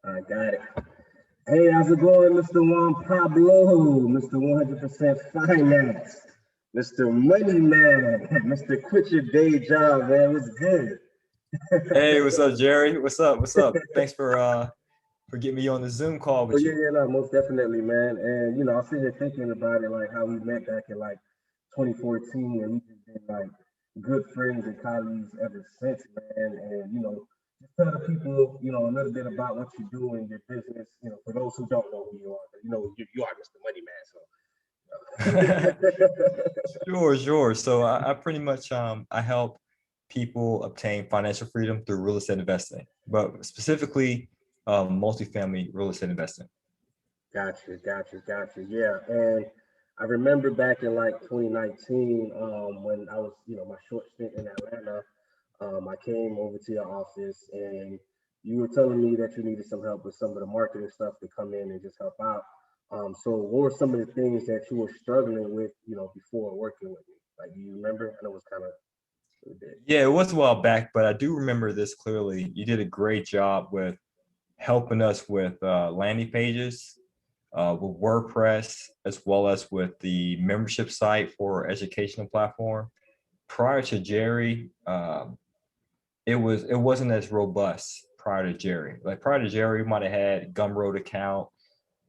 I got it. Hey, how's it going, Mr. Juan Pablo, Mr. 100% Finance, Mr. Money Man, Mr. Quit Your Day Job, man. What's good? Hey, what's up, Jerry? What's up? What's up? Thanks for getting me on the Zoom call Oh with yeah, you. yeah, no, most definitely, man. And I was sitting here thinking about it, like how we met back in like 2014, and we just been like good friends and colleagues ever since, man. And just tell the people, a little bit about what you do in your business. For those who don't know who you are, but you are Mr. Money Man, Sure, sure. So I pretty much I help people obtain financial freedom through real estate investing, but specifically multifamily real estate investing. Gotcha. Yeah, and I remember back in like 2019, when I was, my short stint in Atlanta. I came over to your office and you were telling me that you needed some help with some of the marketing stuff to come in and just help out. So what were some of the things that you were struggling with, before working with me? Like, do you remember? I know it was kind of a bit. Yeah, it was a while back, but I do remember this clearly. You did a great job with helping us with landing pages, with WordPress, as well as with the membership site for our educational platform. Prior to Jerry, it wasn't as robust prior to Jerry. Like prior to Jerry, we might have had Gumroad account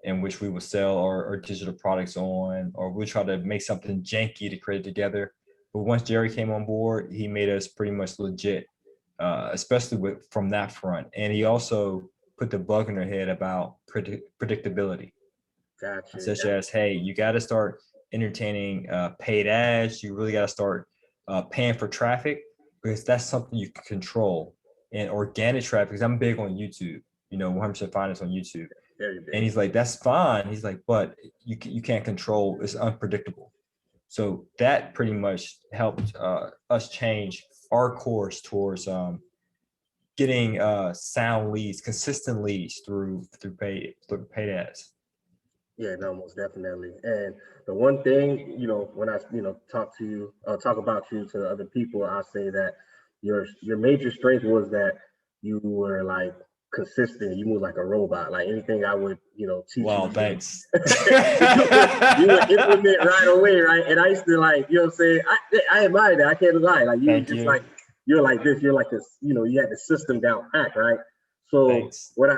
in which we would sell our digital products on, or we try to make something janky to create it together. But once Jerry came on board, he made us pretty much legit, especially from that front. And he also put the bug in our head about predictability, Gotcha. such as, hey, you got to start entertaining paid ads. You really got to start paying for traffic because that's something you can control. And organic traffic, because I'm big on YouTube, 100% finance on YouTube. Very And big. he's like, that's fine. He's like, but you can't control. It's unpredictable. So that pretty much helped us change our course towards getting sound leads, consistent leads through paid ads. Yeah, no, most definitely. And the one thing, when I, talk to you, talk about you to other people, I say that your major strength was that you were like consistent. You moved like a robot. Like anything I would, teach Wow, you, thanks. you would implement right away, right? And I used to like, you know what I'm saying? I admire that. I can't lie. Like you Thank just you. like you're like this. You're like this. You had the system down pat, right? So Thanks. what I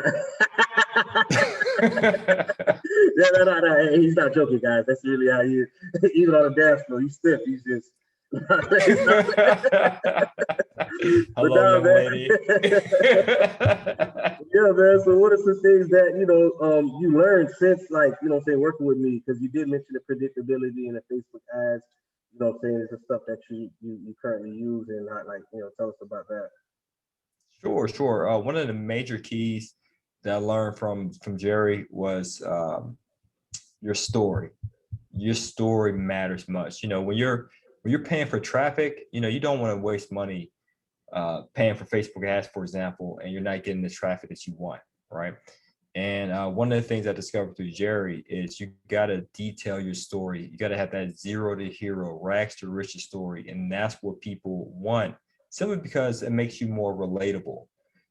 yeah, no. He's not joking, guys. That's really how he is. Even on the dance floor, he's stiff. He's just. But Hello, no, young man. lady. Yeah, man. So, what are some things that you learned since, like, say, working with me? Because you did mention the predictability in the Facebook ads. Saying it's the stuff that you currently use, and not like tell us about that. Sure, sure. One of the major keys that I learned from Jerry was your story. Your story matters much. When you're paying for traffic, you don't want to waste money paying for Facebook ads, for example, and you're not getting the traffic that you want, right? And one of the things I discovered through Jerry is you got to detail your story. You got to have that zero to hero, rags to riches story. And that's what people want, simply because it makes you more relatable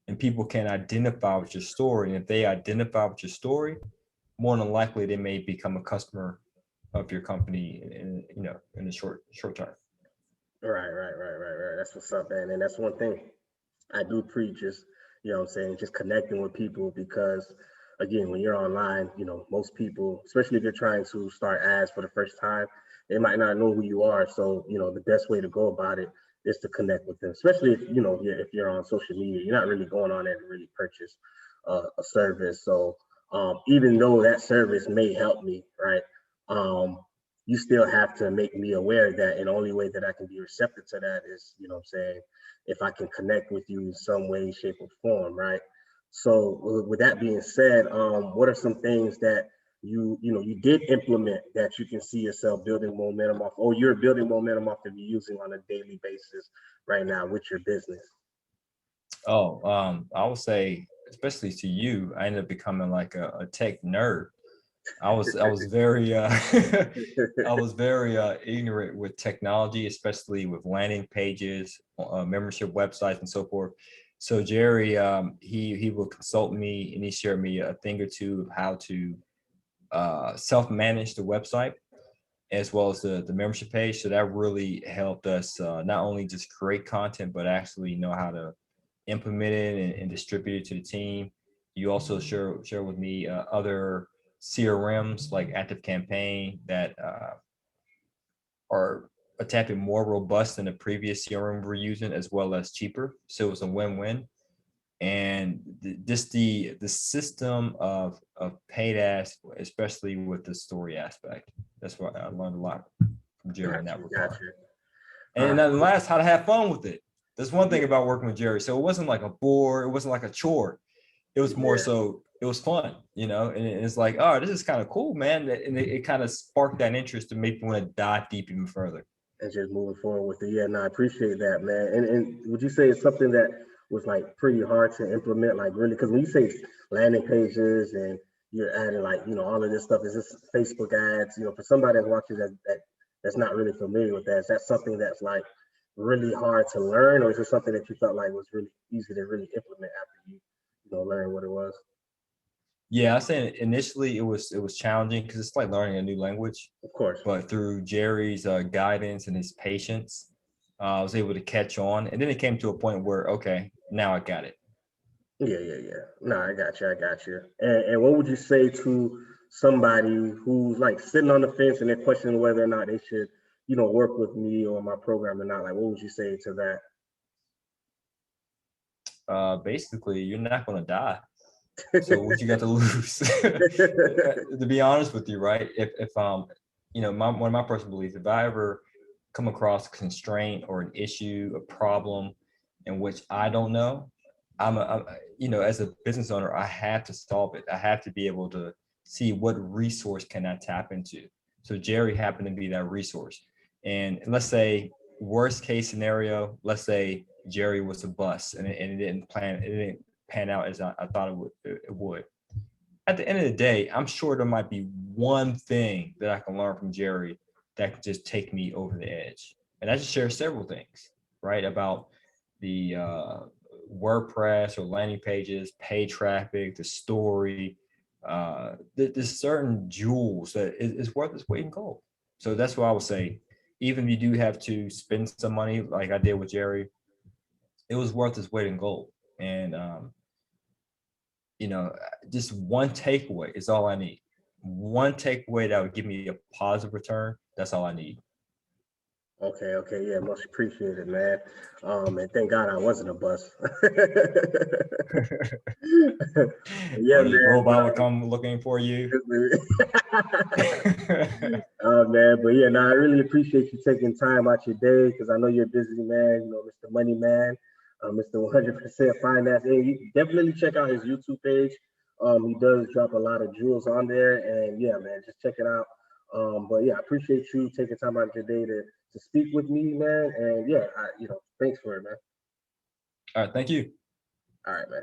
and people can identify with your story. And if they identify with your story, more than likely they may become a customer of your company in the short term. Right. That's what's up, man. And that's one thing I do preach is, what I'm saying, just connecting with people because again, when you're online, most people, especially if you're trying to start ads for the first time, they might not know who you are. So, the best way to go about it is to connect with them, especially if you're on social media, you're not really going on there to really purchase a service. So, even though that service may help me, right? Um, you still have to make me aware of that. And the only way that I can be receptive to that is, what I'm saying, if I can connect with you in some way, shape, or form, right? So with that being said, what are some things that you did implement that you can see yourself building momentum off, or you're building momentum off that you're using on a daily basis right now with your business? Oh, I would say, especially to you, I ended up becoming like a tech nerd. I was very I was very ignorant with technology, especially with landing pages, membership websites, and so forth. So Jerry, he will consult me and he shared me a thing or two of how to self-manage the website as well as the membership page. So that really helped us not only just create content, but actually know how to implement it and distribute it to the team. You also share with me other CRMs like Active Campaign that are a tad bit more robust than the previous CRM we're using, as well as cheaper. So it was a win-win. And just the system of paid ads, especially with the story aspect. That's what I learned a lot from Jerry in that regard. And then last, how to have fun with it. That's one thing about working with Jerry. So it wasn't like a bore, it wasn't like a chore. It was more so it was fun, you know, and it's like, oh, this is kind of cool, man. And it kind of sparked that interest to make me want to dive deep even further. And just moving forward with it. Yeah, no, I appreciate that, man. And would you say it's something that was like pretty hard to implement, like really? Because when you say landing pages and you're adding like, you know, all of this stuff, is this Facebook ads, you know, for somebody that's watching that's not really familiar with that, is that something that's like really hard to learn, or is it something that you felt like was really easy to really implement after you know, learn what it was? Yeah, I say initially it was challenging because it's like learning a new language. Of course. But through Jerry's guidance and his patience, I was able to catch on. And then it came to a point where, okay, now I got it. Yeah. No, I got you. And what would you say to somebody who's like sitting on the fence and they're questioning whether or not they should, you know, work with me or my program or not? Like, what would you say to that? Basically, you're not going to die. So what you got to lose? To be honest with you, right? If you know, one of my personal beliefs, if I ever come across a constraint or an issue, a problem in which I don't know, I'm you know, as a business owner, I have to solve it. I have to be able to see what resource can I tap into. So Jerry happened to be that resource. And let's say worst case scenario, let's say Jerry was a bust and it didn't pan out as I thought it would. At the end of the day, I'm sure there might be one thing that I can learn from Jerry that can just take me over the edge. And I just share several things, right, about the WordPress or landing pages, paid traffic, the story. There's certain jewels that is worth its weight in gold. So that's what I would say. Even if you do have to spend some money, like I did with Jerry, it was worth its weight in gold. And you know, just one takeaway is all I need. One takeaway that would give me a positive return. That's all I need. Okay, yeah, much appreciated, man. And thank God I wasn't a bust. Yeah, or the man. robot would come looking for you. Man, but yeah, no, I really appreciate you taking time out your day because I know you're a busy man, you know, Mr. Money Man, Mr. 100% Finance. And you definitely check out his YouTube page. He does drop a lot of jewels on there, and yeah, man, just check it out. But yeah, I appreciate you taking time out of your day to speak with me, man. And yeah, you know, thanks for it, man. All right, thank you. All right, man.